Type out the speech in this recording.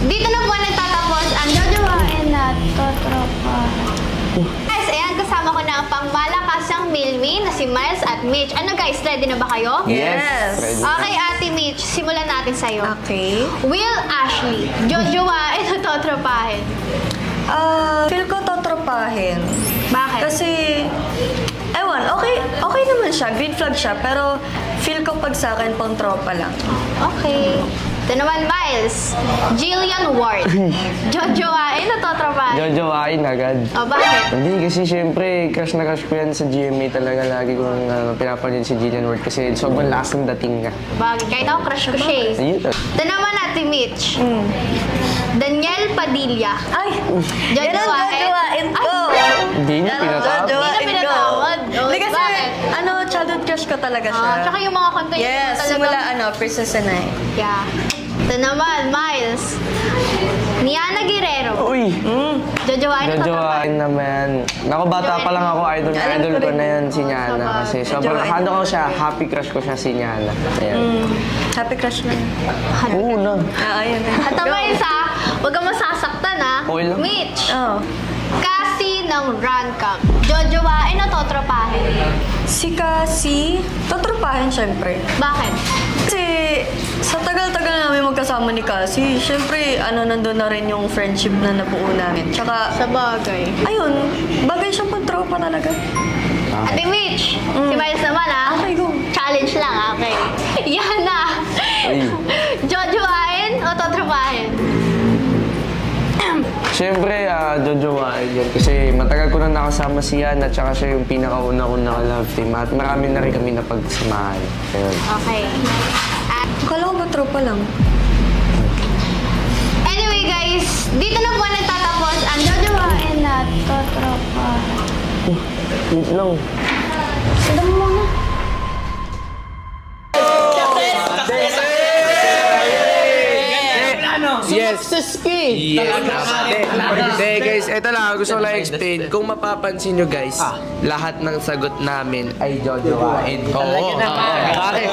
dito na po nagtatapos ang jojowain na totropa. Guys, ayan, kasama ko na ang pangmalakasang Milmi na si Miles at Mitch. Ano guys, ready na ba kayo? Yes! Okay, Ate Mitch, simulan natin sa'yo. Okay. Will Ashley, jojowain o totropahin? Feel ko totropahin. Bakit? Kasi, ewan, okay naman siya. Green flag siya. Pero, feel ko pag sa akin, pang tropa lang. Okay. Ito naman, Miles. Jillian Ward. Jojowain o totropahin? Jojowain agad. O, bakit? Hindi, kasi syempre, crush na crush ko yan sa GMA talaga. Lagi kong pinapanood si Jillian Ward kasi sobrang lakas ng dating nga. Bagay. Kahit ako, crush ko siya eh. Ayun. Ito naman natin, Mitch. Daniel Padilla. Ay! Yan ang jojowain ko! Hindi niya pinatawag. Hindi na pinatawag. Hindi kasi, Bakit? childhood crush ko talaga siya. Tsaka yung mga kanta niya Yes, talagang- simula Princess and I. Yeah. Ito naman, Miles. Niana Guerrero. Uy! Jojowain o totropahin? Jojowain naman. Naku, bata pa lang ako, idol ko na yan si Niana. Kasi sobrang, Jojowain. ko siya, happy crush ko siya si Niana. Ayan. Happy crush na. Oo na. Ayun na. At tama isa, huwag kang masasaktan ha. Okay lang. Mitch. Oh. Cassie ng Rancam. Jojowain o totropahin? Si Cassie, totropahin syempre. Bakit? Kasi sa tagal-tagal namin magkasama ni Cassie, syempre nandun na rin yung friendship na nabuo namin. Tsaka, Sa bagay. ayun, bagay siyang pang-tropa talaga. Ate Mitch, si Miles naman ha. Okay, go. Challenge lang, okay. Yan na. Ay. Jojowain o totropahin? Siyempre, jojowain yan. Kasi matagal ko na nakasama si Yan at saka siya yung pinakauna kong naka-love team. At marami na rin kami napagsamahan. Ayun. Okay. Akala ko ba tropa lang? Anyway guys, dito na po nagtatapos ang jojowain na totropa. Wait lang. Sige mo muna. Yes! Suski! Yes! Guys, eto lang. Gusto ko lang explain. Kung mapapansin nyo guys, lahat ng sagot namin ay jojowain. Oo. Bakit?